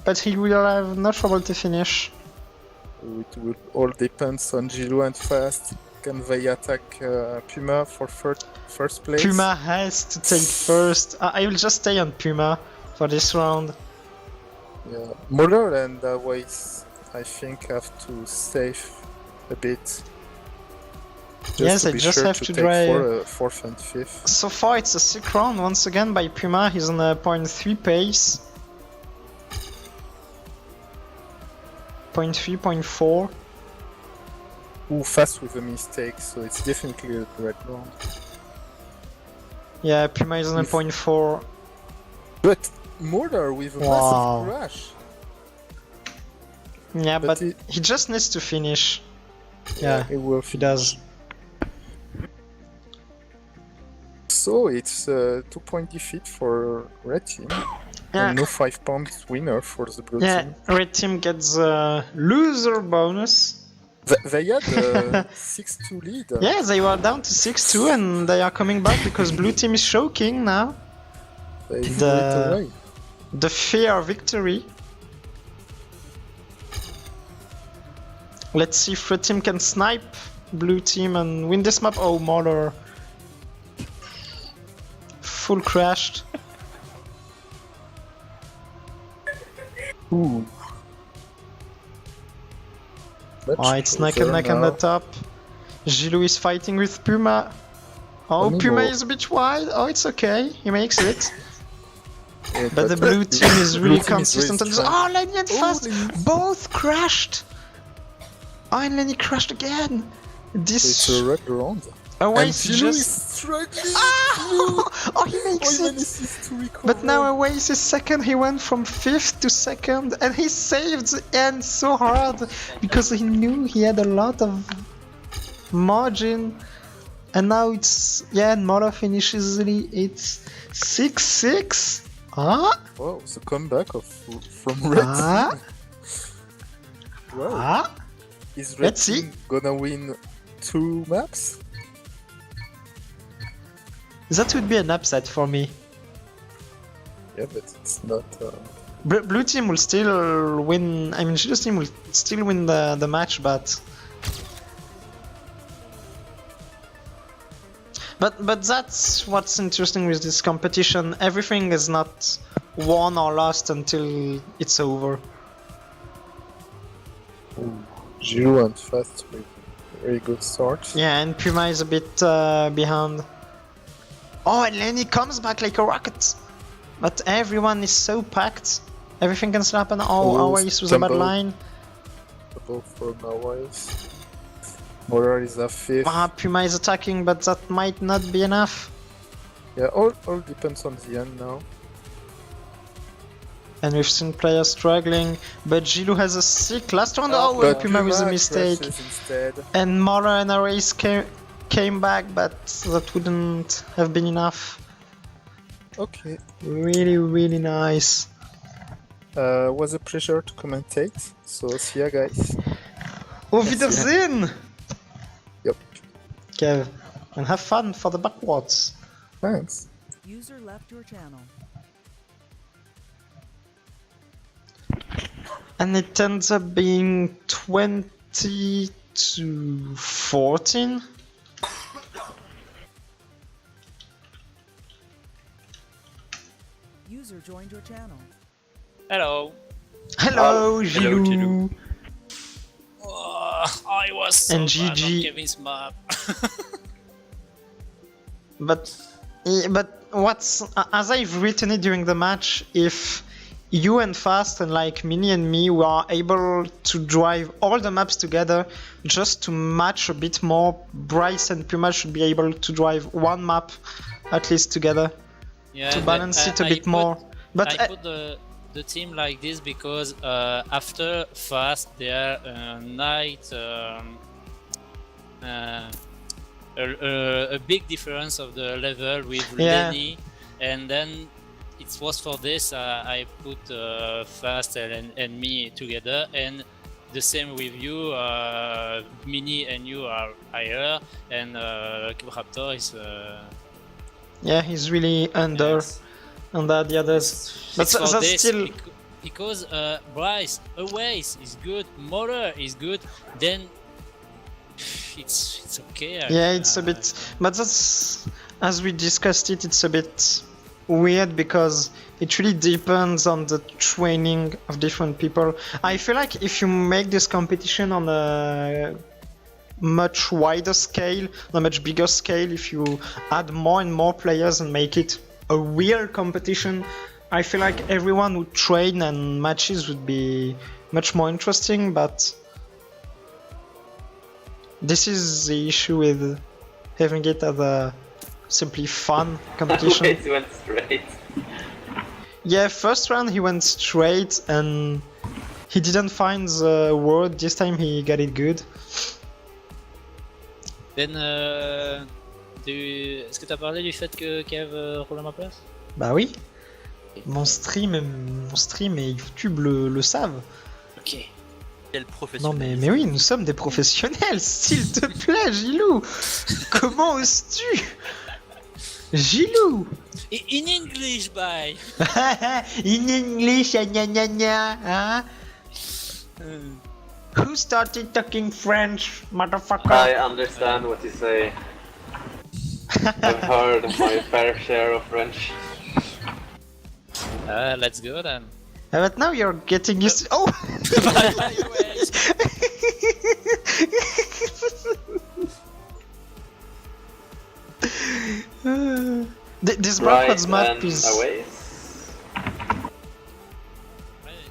But he will have no trouble to finish. It will all depends on Gillou and Fast. Can they attack Puma for first place? Puma has to take first. I will just stay on Puma for this round. Yeah, Moller and Awaiis, I think, have to save a bit. Yes, I just have to drive 4th and 5th. So far, it's a sick round once again by Puma. He's on a 0.3 pace. 0.3, 0.4. Ooh, Fast with a mistake, so it's definitely a red round. Yeah, Puma is on a 0.4. But Moller with a massive crash. Yeah, but he just needs to finish. Yeah, he will. He does. So it's a 2-point defeat for red team. Yeah. And no 5-point winner for the blue yeah, team. red team gets a loser bonus. They had a 6-2 lead. Yeah, they were down to 6-2 and they are coming back because blue team is choking now. They threw it away. The fair victory. Let's see if red team can snipe blue team and win this map. Oh, Moller. Full crashed. Ooh. Oh, it's neck and neck on the top. Gillou is fighting with Puma. Oh, Puma is a bit wide. Oh, it's okay. He makes it. Yeah, but the blue team is really team consistent. is really oh, Lenny and Fast Lenny. both crashed. Oh, and Lenny crashed again. This. It's a red round. Awaiis is struggling. Oh, he makes it. But now Awaiis is second. He went from 5th to 2nd, and he saved the end so hard because he knew he had a lot of margin. And now it's and Moller finishes easily. It's 6-6. Ah. Wow, the comeback from red. Ah. Wow. Ah. Is red team gonna win 2 maps? That would be an upset for me. Yeah, but it's not. Blue team will still win. I mean, Gillou team will still win the match, but that's what's interesting with this competition. Everything is not won or lost until it's over. Gillou and Fast with very good starts. Yeah, and Puma is a bit behind. Oh, and Lenny comes back like a rocket. But everyone is so packed. Everything can happen. Oh, Awaiis was a bad line. Double for Awaiis. Moller is a 5th. Puma is attacking, but that might not be enough. Yeah, all depends on the end now. And we've seen players struggling, but Gillou has a sick last round. But Puma with a mistake. And Moller and Awaiis came back, but that wouldn't have been enough. Okay. Really, really nice. Was a pleasure to commentate. So see ya, guys. Auf Wiedersehen! Yep. Kev, and have fun for the backwards. Thanks. User left your channel. And it ends up being 20 to 14. User joined your channel. Hello. Hello, Hello, Gillou. I was so And bad on GG. Kevin's map. But what's as I've written it during the match, if you and Fast and like Mini and me were able to drive all the maps together just to match a bit more, Brice and Puma should be able to drive one map at least together Yeah, to balance it a I bit more. But I put the team like this because after Fast there are night a big difference of the level with Lenny, and then it was for this I put Fast and me together, and the same with you, Mini and you are higher, and Raptor is yeah, he's really under. yes. Under the others. But It's for that's this still. because Brice, Awaiis is good, Moller is good, then it's okay. Yeah, it's a bit. But that's. As we discussed it, it's a bit weird because it really depends on the training of different people. I feel like if you make this competition on a much wider scale, on a much bigger scale, if you add more and more players and make it a real competition, I feel like everyone would train and matches would be much more interesting, but this is the issue with having it as a simply fun competition. Awaiis went straight. Yeah, first round he went straight and he didn't find the word. This time he got it good. Then, est-ce que tu as parlé du fait que Kev roule à ma place? Bah oui. Mon stream et YouTube le savent. Ok. Quel Non professionnel. mais oui, nous sommes des professionnels, s'il te plaît, Gillou. Comment oses-tu? Gillou. In English, bye. In English, gna gna gna, huh? Who started talking French, motherfucker? I understand what you say. I've heard my fair share of French. Let's go then. But now you're getting used to. Oh! This backwards map is. Awaiis.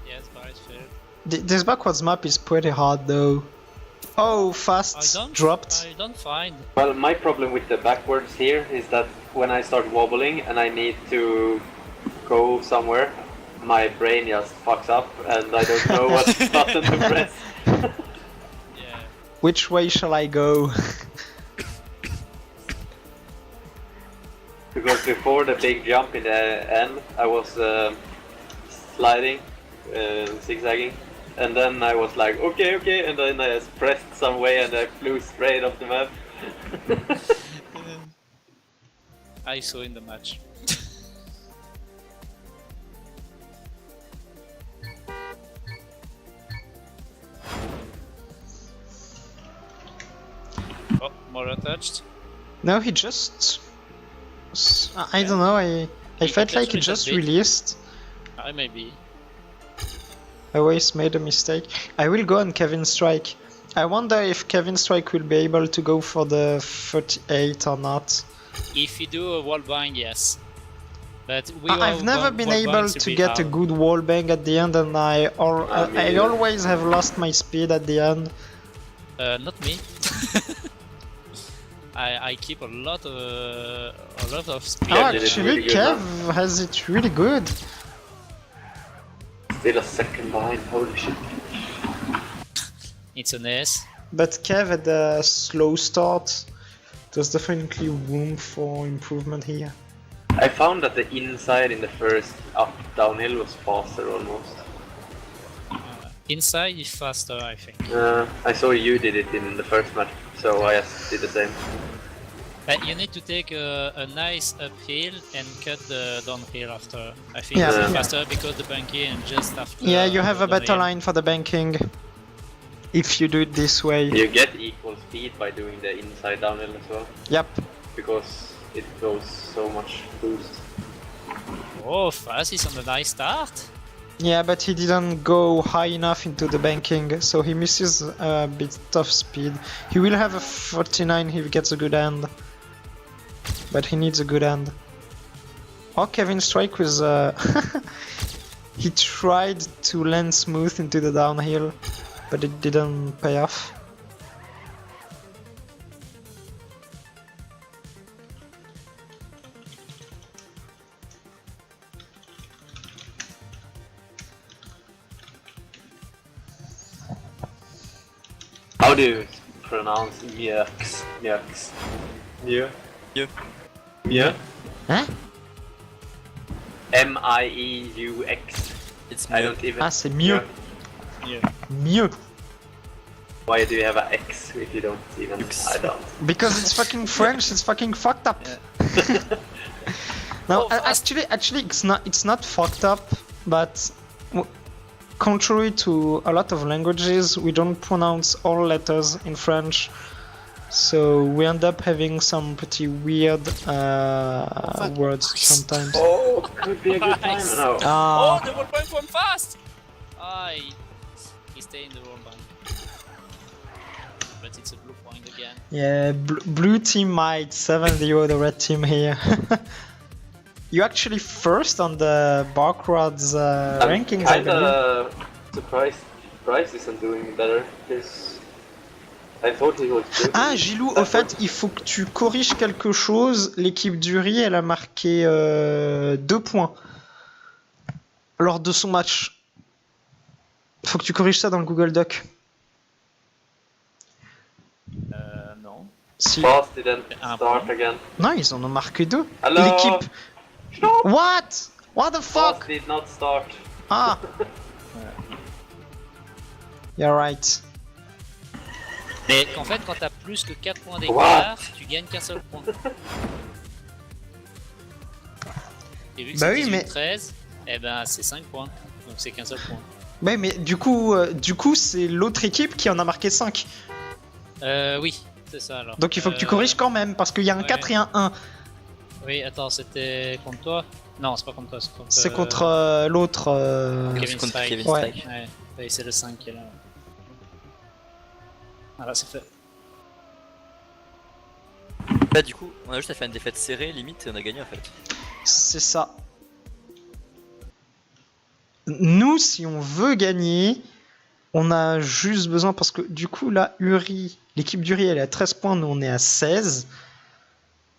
Yes, Brice failed. This backwards map is pretty hard though. Oh, Fast dropped. I don't find. Well, my problem with the backwards here is that when I start wobbling and I need to go somewhere, my brain just fucks up and I don't know what button to press. Yeah. Which way shall I go? Because before the big jump in the end, I was sliding, zigzagging, and then I was like, okay, and then I just pressed some way and I flew straight off the map. I saw in the match. Oh, Moller touched. No, he just. I don't know. I felt like he just released. Maybe. I always made a mistake. I will go on Kevinstrike. I wonder if Kevinstrike will be able to go for the 38 or not. If you do a wall bang, yes. But I've never been able to get a good wall bang at the end, and I always have lost my speed at the end. Not me. I keep a lot of speed. Oh, did it actually, really good, Kev has it really good. Still a second behind, holy shit. It's an S. But Kev had a slow start. There's definitely room for improvement here. I found that the inside in the first up downhill was faster almost. Inside is faster, I think. I saw you did it in the first match, so I just did the same. But you need to take a nice uphill and cut the downhill after. I think Yeah. it's faster because the banking and just after. Yeah, you have the a better downhill. line for the banking if you do it this way. You get equal speed by doing the inside downhill as well, Yep. because it goes so much boost. Oh, fast is on a nice start. Yeah, but he didn't go high enough into the banking, so he misses a bit of speed. He will have a 49 if he gets a good hand. But he needs a good hand. Oh, Kevinstrike was... he tried to land smooth into the downhill, but it didn't pay off. How do you pronounce Mjeux? Mjeux? Mjeux? Mjeux. Mjeux? Huh? M-I-E-U-X. It's I don't even... Ah, c'est mieux. Yeah. Mieux. Why do you have an X if you don't even... I don't. Because it's fucking French, it's fucking fucked up. No, actually, it's not fucked up, but contrary to a lot of languages, we don't pronounce all letters in French, so we end up having some pretty weird words sometimes. Oh, could be a good time. No. Oh, the 1 point from fast! Ah, he stayed in the wrong bank. But it's a blue point again. Yeah, blue team might 7-0 the red team here. You actually first on the Barkrod's rankings, I believe. I'm kinda surprised Brice isn't doing better, because I thought he was good. Ah, Gillou, au fait, il faut que tu corriges quelque chose. L'équipe d'Hurri, elle a marqué 2 points lors de son match. Faut que tu corriges ça dans le Google Doc. Non. Si. Fast didn't Un start point. again. Non, ils en ont marqué 2. Hello. L'équipe. Stop! What? What the Fast fuck? did not start. Ah. You're right. Mais qu'en fait, quand t'as plus que 4 points d'écart, tu gagnes qu'un seul point. Et vu que Bah c'est oui, mais- 18-13, eh ben c'est 5 points. Donc c'est qu'un seul point. Ouais, mais du coup c'est l'autre équipe qui en a marqué 5. Oui, c'est ça alors. Donc il faut que tu corriges quand même, parce qu'il y a un ouais. 4 et un 1. Oui, attends, c'était contre toi? Non, c'est pas contre toi, c'est contre... C'est contre l'autre. Kevinstrike. Kevinstrike. Ouais, oui, c'est le 5 qui est là. Voilà, c'est fait. Là, du coup, on a juste à faire une défaite serrée, limite, et on a gagné en fait. C'est ça. Nous, si on veut gagner, on a juste besoin, parce que du coup là, l'équipe d'Hurri elle est à 13 points, nous on est à 16.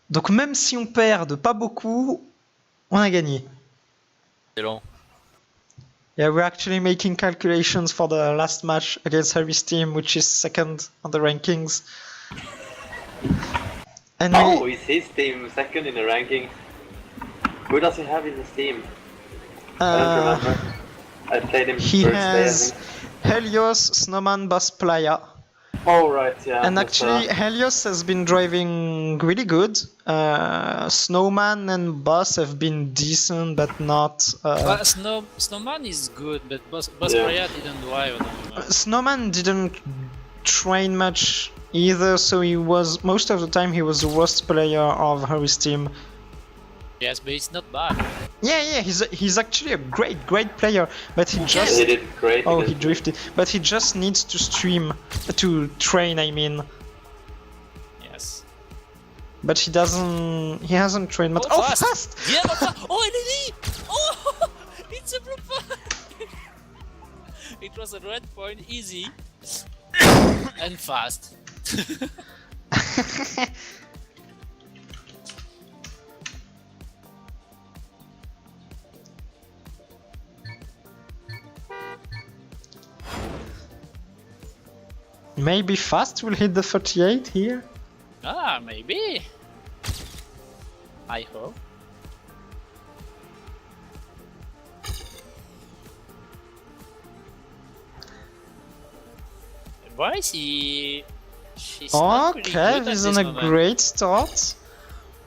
Donc même si on perd de pas beaucoup, on a gagné. Excellent. Yeah, we're actually making calculations for the last match against Hurri's team, which is second on the rankings. And Oh, is his team second in the ranking? Who does he have in his team? I don't remember. I played him he first day, I has think. Helios, Snowman, Boss, Playa. Oh, right, yeah. And that's, actually, Helios has been driving really good. Snowman and Boss have been decent, but not. Well, Snowman is good, but Boss Yeah. Player didn't drive. I don't remember. Snowman didn't train much either, so he was most of the time he was the worst player of Hurri's team. Yes, but it's not bad. Yeah, he's actually a great player, but he he just did great. oh he against- drifted, but he just needs to train. I mean, Yes. but he hasn't trained much. Oh, fast! Yeah, oh, Lenny! Oh, it's a blue point. It was a red point, easy and fast. Maybe Fast will hit the 38 here? Ah, maybe. I hope. Brice, she's not really good at Kev is this on a moment. great start.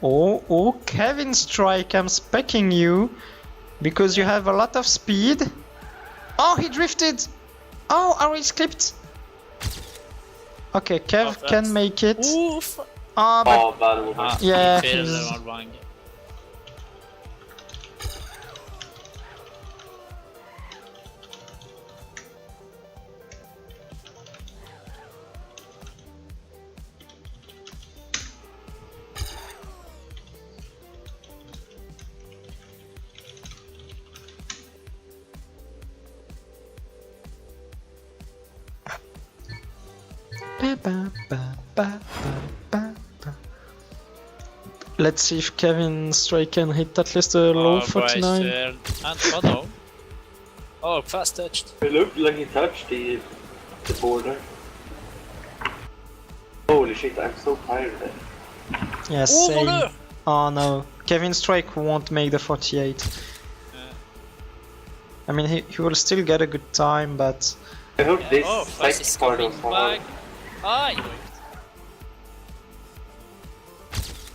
Oh, Kevinstrike, I'm specking you because you have a lot of speed. Oh, he drifted. Oh, Awaiis clipped. Okay, Kev can make it. Oof. Oh, but Oh, bad one. Ah, Yeah, he failed he's- the round one. let's see if Kevinstrike can hit at least a low Brice 49. failed. And oh no. Oh, fast touched. It looked like he touched the border. Holy shit, I'm so tired there. Yeah, Oh, same. Moller! Oh no, Kevinstrike won't make the 48. I mean, he will still get a good time, but I hope this Oh, Brice is second part coming was hard. back. Ah, he went.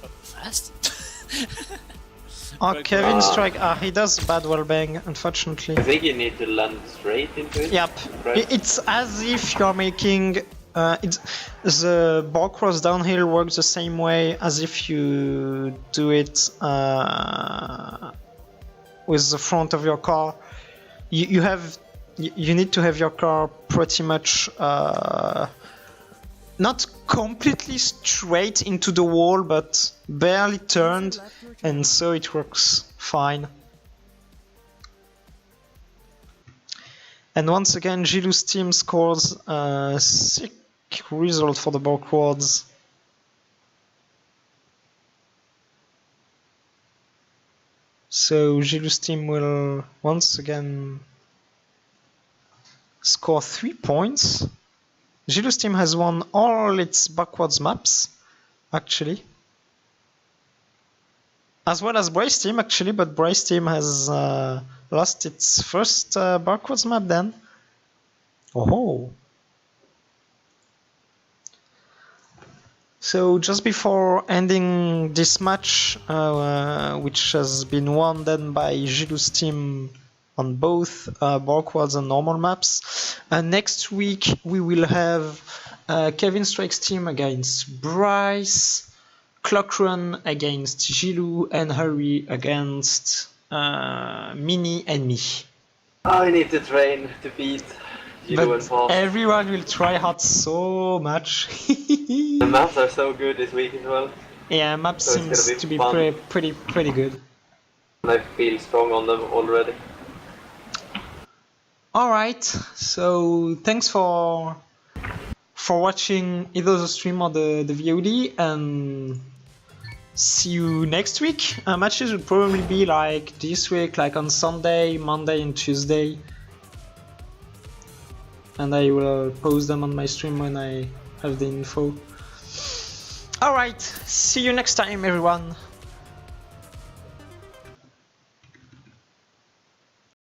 Oh, fast? oh, But- Kevinstrike, he does bad wallbang, unfortunately. I think you need to land straight into it. Yep, Right. it's as if you're making. The bar cross downhill works the same way as if you do it with the front of your car. You need to have your car pretty much not completely straight into the wall, but barely turned, and so it works fine. And once again, Gillou's team scores a sick result for the backwards. So Gillou's team will once again score 3 points. Gillou's team has won all its backwards maps, actually. As well as Brice's team, actually, but Brice's team has lost its first backwards map then. Oh. So just before ending this match, which has been won then by Gillou's team on both backwards and normal maps, next week we will have Kevinstrike's team against Brice, Klockren against Gillou, and Hurri against Mini and me. I need to train to beat Gillou and But Paul. everyone will try hard so much. The maps are so good this week as well. Yeah, map So it's gonna seems be to be fun. pretty good. And I feel strong on them already. Alright, so thanks for watching either the stream or the VOD, and see you next week. Matches will probably be like this week, like on Sunday, Monday and Tuesday. And I will post them on my stream when I have the info. Alright, see you next time everyone.